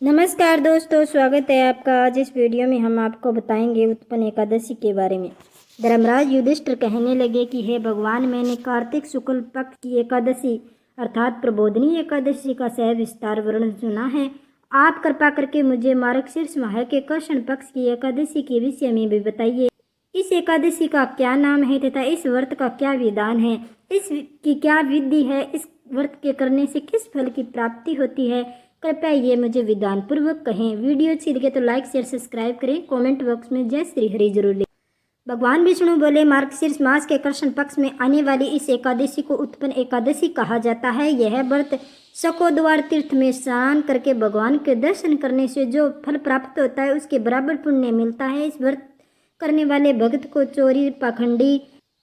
नमस्कार दोस्तों, स्वागत है आपका। आज इस वीडियो में हम आपको बताएंगे उत्पन्न एकादशी के बारे में। धर्मराज युधिष्ठिर कहने लगे कि हे भगवान, मैंने कार्तिक शुक्ल पक्ष की एकादशी अर्थात प्रबोधिनी एकादशी का सविस्तार वर्णन सुना है। आप कृपा करके मुझे मार्गशीर्ष माह के कृष्ण पक्ष की एकादशी के विषय में भी बताइए। इस एकादशी का क्या नाम है तथा इस व्रत का क्या विधान है, इसकी क्या विधि है, इस व्रत के करने से किस फल की प्राप्ति होती है, कृपया ये मुझे विधान पूर्वक कहें। वीडियो अच्छी लगे तो लाइक शेयर सब्सक्राइब करें। कमेंट बॉक्स में जय श्री हरि जरूर लिखें। भगवान विष्णु बोले, मार्गशीर्ष मास के कृष्ण पक्ष में आने वाली इस एकादशी को उत्पन्न एकादशी कहा जाता है। यह व्रत शकोद्वार तीर्थ में स्नान करके भगवान के दर्शन करने से जो फल प्राप्त होता है उसके बराबर पुण्य मिलता है। इस व्रत करने वाले भक्त को चोरी, पाखंडी,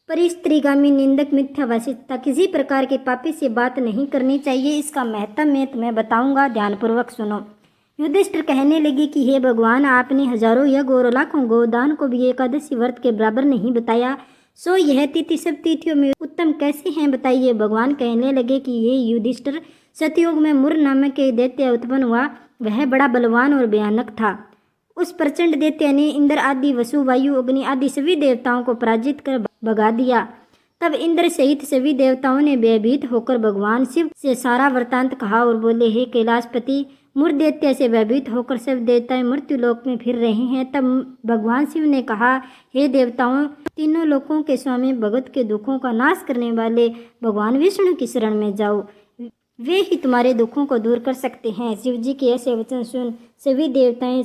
परिस्त्रीगामी, निंदक, मिथ्याभाषी तथा किसी प्रकार के पापी से बात नहीं करनी चाहिए। इसका महत्व मैं तुम्हें बताऊंगा, ध्यानपूर्वक सुनो। युधिष्ठिर कहने लगे कि हे भगवान, आपने हजारों यज्ञ और लाखों गोदान को भी एकादशी व्रत के बराबर नहीं बताया, सो यह तिथि सब तिथियों में उत्तम कैसे हैं, बताइए। भगवान कहने लगे कि हे युधिष्ठिर, सतयुग में मुर नामक एक दैत्य उत्पन्न हुआ। वह बड़ा बलवान और भयानक था। उस प्रचंड दैत्य ने इंद्र आदि, वसु, वायु, अग्नि आदि सभी देवताओं को पराजित कर भगा दिया। तब इंद्र सहित सभी देवताओं ने भयभीत होकर भगवान शिव से सारा वृतांत कहा और बोले, हे कैलाशपति, मुर दैत्य से भयभीत होकर सब देवताएं मृत्यु लोक में फिर रहे हैं। तब भगवान शिव ने कहा, हे देवताओं, तीनों लोकों के स्वामी, भगत के दुखों का नाश करने वाले भगवान विष्णु की शरण में जाओ, वे ही तुम्हारे दुखों को दूर कर सकते हैं। शिव जी के ऐसे वचन सुन सभी देवताएं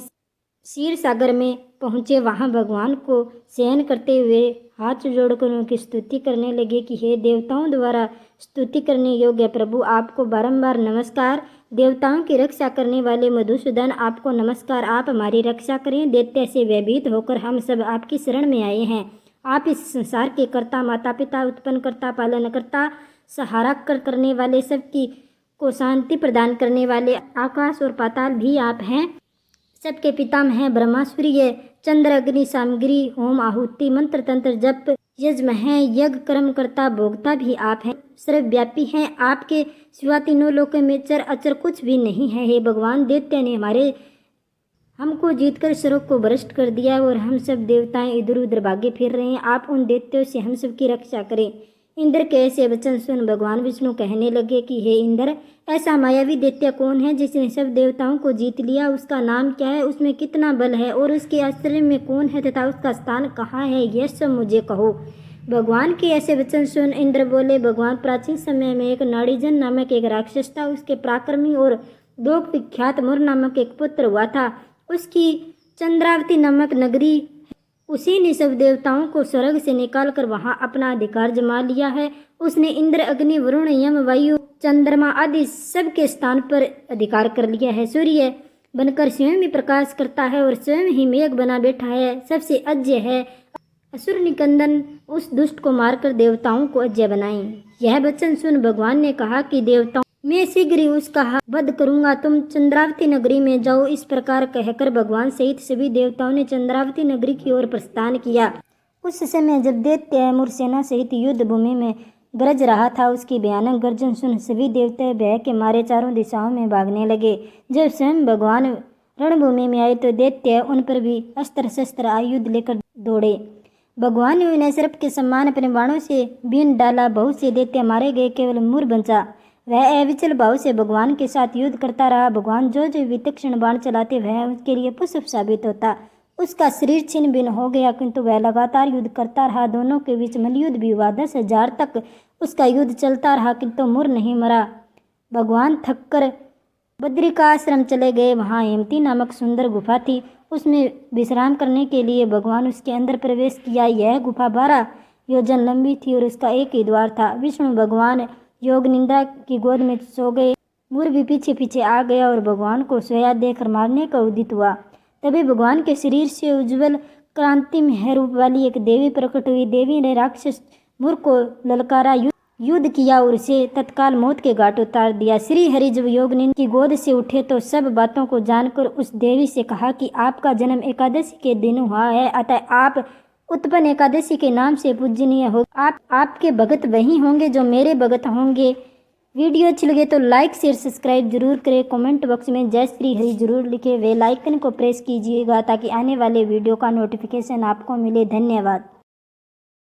क्षीर सागर में पहुँचे। वहाँ भगवान को शयन करते हुए हाथ जोड़कर उनकी स्तुति करने लगे कि हे देवताओं द्वारा स्तुति करने योग्य प्रभु, आपको बारंबार नमस्कार। देवताओं की रक्षा करने वाले मधुसूदन, आपको नमस्कार। आप हमारी रक्षा करें। दैत्य से भयभीत होकर हम सब आपकी शरण में आए हैं। आप इस संसार के कर्ता, माता पिता, उत्पन्न करता, पालन करता, सहारा करने वाले, सबकी को शांति प्रदान करने वाले, आकाश और पाताल भी आप हैं। सबके पितामह हैं ब्रह्मा, सूर्य, चंद्र, अग्नि, सामग्री, होम, आहुति, मंत्र, तंत्र, जप, यज्ञ हैं, यज्ञ कर्म करता, भोगता भी आप हैं। सर्वव्यापी हैं। आपके सिवा तीनों लोकों में चर अचर कुछ भी नहीं है। हे भगवान, दैत्य ने हमको जीतकर स्वर्ग को भ्रष्ट कर दिया और हम सब देवताएं इधर उधर भागे फिर रहे हैं। आप उन दैत्यों से हम सब की रक्षा करें। इंद्र के ऐसे वचन सुन भगवान विष्णु कहने लगे कि हे इंद्र, ऐसा मायावी दैत्य कौन है जिसने सब देवताओं को जीत लिया? उसका नाम क्या है? उसमें कितना बल है और उसके आश्रय में कौन है तथा उसका स्थान कहाँ है? यह सब मुझे कहो। भगवान के ऐसे वचन सुन इंद्र बोले, भगवान, प्राचीन समय में एक नाड़ीजन नामक एक राक्षस था। उसके पराक्रमी और लोक विख्यात मुर नामक एक पुत्र हुआ था। उसकी चंद्रावती नामक नगरी, उसी ने सब देवताओं को स्वर्ग से निकालकर वहां अपना अधिकार जमा लिया है। उसने इंद्र, अग्नि, वरुण, यम, वायु, चंद्रमा आदि सब के स्थान पर अधिकार कर लिया है। सूर्य बनकर स्वयं ही प्रकाश करता है और स्वयं ही मेघ बना बैठा है। सबसे अजय है। असुर निकंदन उस दुष्ट को मारकर देवताओं को अजय बनाए। यह वचन सुन भगवान ने कहा कि देवताओं, मैं शीघ्र ही उसका वध करूंगा। तुम चंद्रावती नगरी में जाओ। इस प्रकार कहकर भगवान सहित सभी देवताओं ने चंद्रावती नगरी की ओर प्रस्थान किया। उस समय जब दैत्य मुरसेना सहित युद्ध भूमि में गरज रहा था, उसकी भयानक गर्जन सुन सभी देवता भय के मारे चारों दिशाओं में भागने लगे। जब स्वयं भगवान रणभूमि में आए तो दैत्य उन पर भी अस्त्र शस्त्र आयुध लेकर दौड़े। भगवान ने उन्हें सर्प के समान अपने बाणों से बीन डाला। बहुत से दैत्य मारे गए, केवल मुर बचा। वह अविचल भाव से भगवान के साथ युद्ध करता रहा। भगवान जो जो विलक्षण बाण चलाते वह उसके लिए पुष्प साबित होता। उसका शरीर छिन्न भिन्न हो गया, किंतु वह लगातार युद्ध करता रहा। दोनों के बीच मल्लयुद्ध भी हुआ। 10,000 तक उसका युद्ध चलता रहा, किंतु मुर नहीं मरा। भगवान थककर बद्री का आश्रम चले गए। वहाँ हेमती नामक सुंदर गुफा थी। उसमें विश्राम करने के लिए भगवान उसके अंदर प्रवेश किया। यह गुफा 12 योजन लंबी थी और उसका एक ही द्वार था। विष्णु भगवान योग निंद्रा की गोद में सो गए। मुर भी पीछे पीछे आ गया और भगवान को सोया देखकर मारने का उदित हुआ। तभी भगवान के शरीर से उज्ज्वल क्रांतिमय रूप वाली एक देवी प्रकट हुई। देवी ने राक्षस मुर को ललकारा, युद्ध किया और उसे तत्काल मौत के घाट उतार दिया। श्री हरि जब योग निंद्रा की गोद से उठे तो सब बातों को जानकर उस देवी से कहा कि आपका जन्म एकादशी के दिन हुआ है, अतः आप उत्पन्न एकादशी के नाम से पूजनीय हो। आपके भगत वही होंगे जो मेरे भगत होंगे। वीडियो अच्छी लगे तो लाइक शेयर सब्सक्राइब जरूर करें। कमेंट बॉक्स में जय श्री हरि जरूर लिखें। बेल आइकन को प्रेस कीजिएगा ताकि आने वाले वीडियो का नोटिफिकेशन आपको मिले। धन्यवाद।